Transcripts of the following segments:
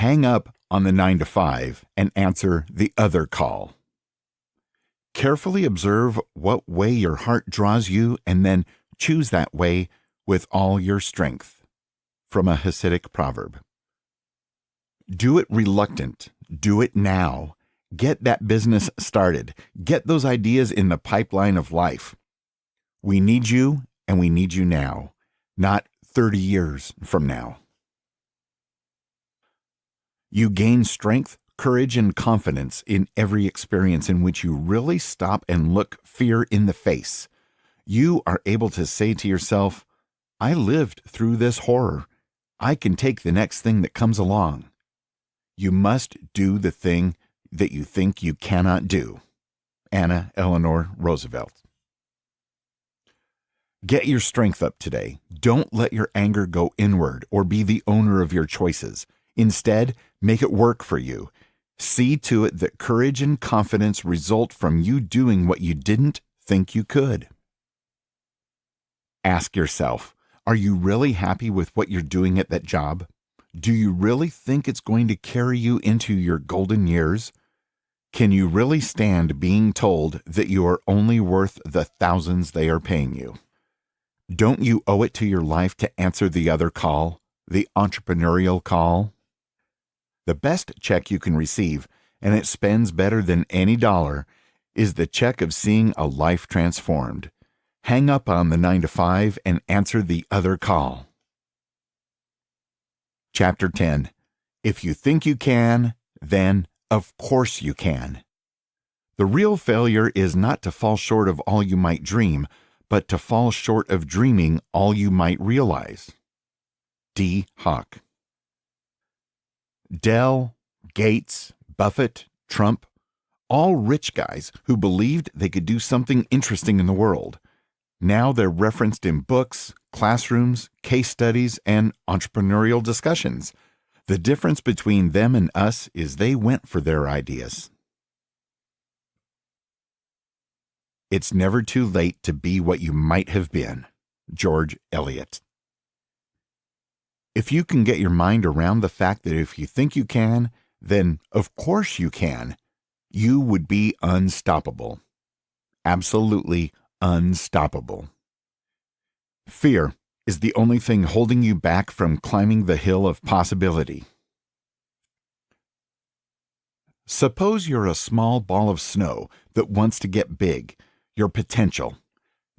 Hang up on the 9 to 5 and answer the other call. Carefully observe what way your heart draws you and then choose that way with all your strength. From a Hasidic proverb. Do it reluctant. Do it now. Get that business started. Get those ideas in the pipeline of life. We need you, and we need you now, not 30 years from now. You gain strength, courage, and confidence in every experience in which you really stop and look fear in the face. You are able to say to yourself, I lived through this horror. I can take the next thing that comes along. You must do the thing that you think you cannot do. Anna Eleanor Roosevelt. Get your strength up today. Don't let your anger go inward or be the owner of your choices. Instead, make it work for you. See to it that courage and confidence result from you doing what you didn't think you could. Ask yourself, are you really happy with what you're doing at that job? Do you really think it's going to carry you into your golden years? Can you really stand being told that you are only worth the thousands they are paying you? Don't you owe it to your life to answer the other call, the entrepreneurial call? The best check you can receive, and it spends better than any dollar, is the check of seeing a life transformed. Hang up on the 9 to 5 and answer the other call. Chapter 10. If you think you can, then of course you can. The real failure is not to fall short of all you might dream, but to fall short of dreaming all you might realize. D. Hawk. Dell, Gates, Buffett, Trump, all rich guys who believed they could do something interesting in the world. Now they're referenced in books, classrooms, case studies, and entrepreneurial discussions. The difference between them and us is they went for their ideas. It's never too late to be what you might have been. George Eliot. If you can get your mind around the fact that if you think you can, then of course you can, you would be unstoppable. Absolutely unstoppable. Fear is the only thing holding you back from climbing the hill of possibility. Suppose you're a small ball of snow that wants to get big, your potential.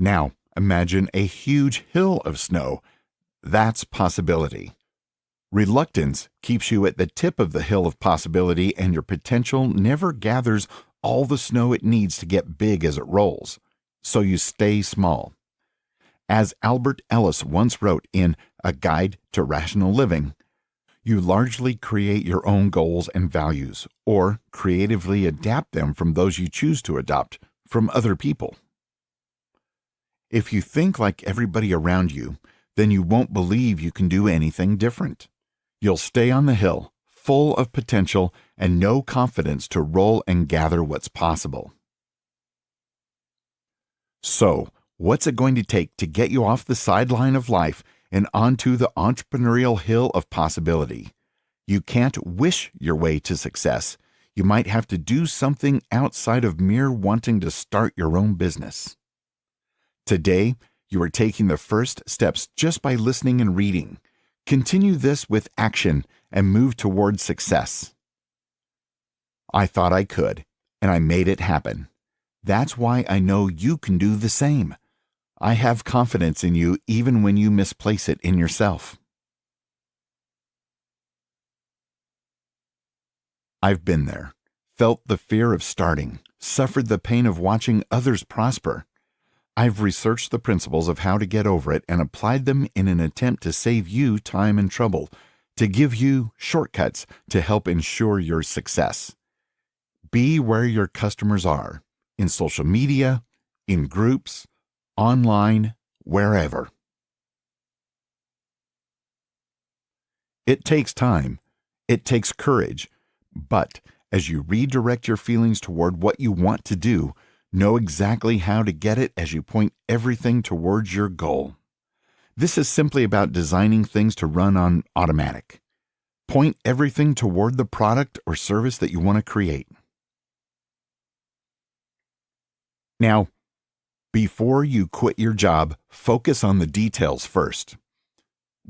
Now imagine a huge hill of snow. That's possibility. Reluctance keeps you at the tip of the hill of possibility, and your potential never gathers all the snow it needs to get big as it rolls. So you stay small. As Albert Ellis once wrote in A Guide to Rational Living, you largely create your own goals and values, or creatively adapt them from those you choose to adopt from other people. If you think like everybody around you, then you won't believe you can do anything different. You'll stay on the hill, full of potential and no confidence to roll and gather what's possible. So, what's it going to take to get you off the sideline of life and onto the entrepreneurial hill of possibility? You can't wish your way to success. You might have to do something outside of mere wanting to start your own business. Today, you are taking the first steps just by listening and reading. Continue this with action and move towards success. I thought I could, and I made it happen. That's why I know you can do the same. I have confidence in you even when you misplace it in yourself. I've been there, felt the fear of starting, suffered the pain of watching others prosper. I've researched the principles of how to get over it and applied them in an attempt to save you time and trouble, to give you shortcuts to help ensure your success. Be where your customers are, in social media, in groups, online, wherever. It takes time. It takes courage. But as you redirect your feelings toward what you want to do, know exactly how to get it as you point everything towards your goal. This is simply about designing things to run on automatic. Point everything toward the product or service that you want to create. Now, before you quit your job, focus on the details first.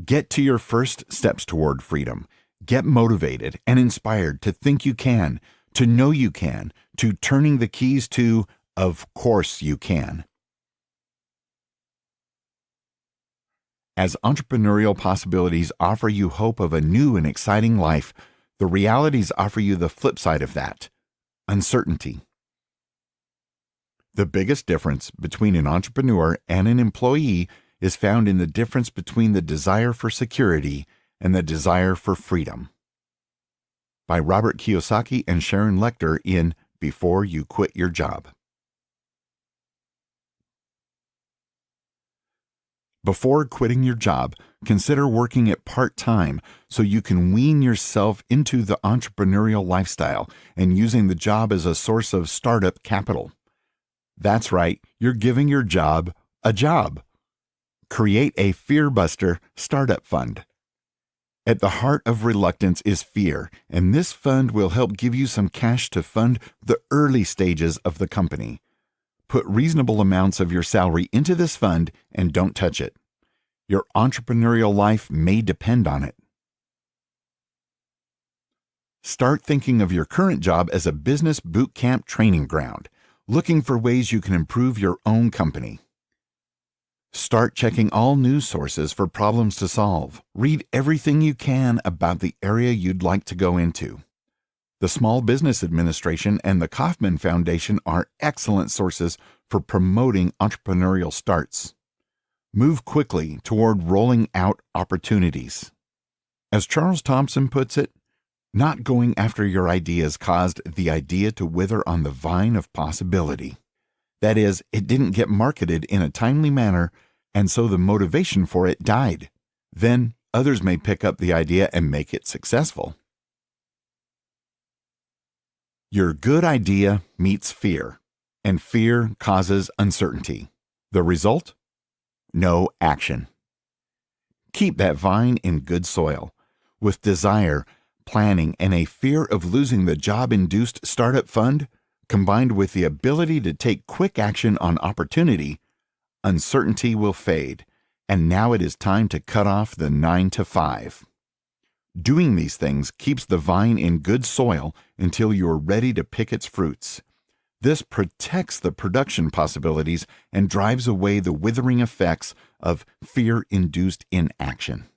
Get to your first steps toward freedom. Get motivated and inspired to think you can, to know you can, to turning the keys to, of course you can. As entrepreneurial possibilities offer you hope of a new and exciting life, the realities offer you the flip side of that: uncertainty. The biggest difference between an entrepreneur and an employee is found in the difference between the desire for security and the desire for freedom. By Robert Kiyosaki and Sharon Lechter in Before You Quit Your Job. Before quitting your job, consider working it part-time so you can wean yourself into the entrepreneurial lifestyle and using the job as a source of startup capital. That's right, you're giving your job a job. Create a Fearbuster startup fund. At the heart of reluctance is fear, and this fund will help give you some cash to fund the early stages of the company. Put reasonable amounts of your salary into this fund and don't touch it. Your entrepreneurial life may depend on it. Start thinking of your current job as a business boot camp training ground, looking for ways you can improve your own company. Start checking all news sources for problems to solve. Read everything you can about the area you'd like to go into. The Small Business Administration and the Kauffman Foundation are excellent sources for promoting entrepreneurial starts. Move quickly toward rolling out opportunities. As Charles Thompson puts it, not going after your ideas caused the idea to wither on the vine of possibility. That is, it didn't get marketed in a timely manner, and so the motivation for it died. Then others may pick up the idea and make it successful. Your good idea meets fear, and fear causes uncertainty. The result? No action. Keep that vine in good soil. With desire, planning, and a fear of losing the job-induced startup fund, combined with the ability to take quick action on opportunity, uncertainty will fade, and now it is time to cut off the 9 to 5. Doing these things keeps the vine in good soil until you are ready to pick its fruits. This protects the production possibilities and drives away the withering effects of fear-induced inaction.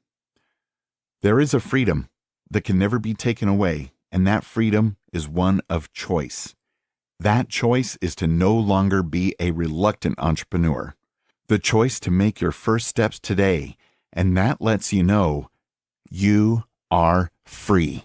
There is a freedom that can never be taken away, and that freedom is one of choice. That choice is to no longer be a reluctant entrepreneur. The choice to make your first steps today, and that lets you know you are free.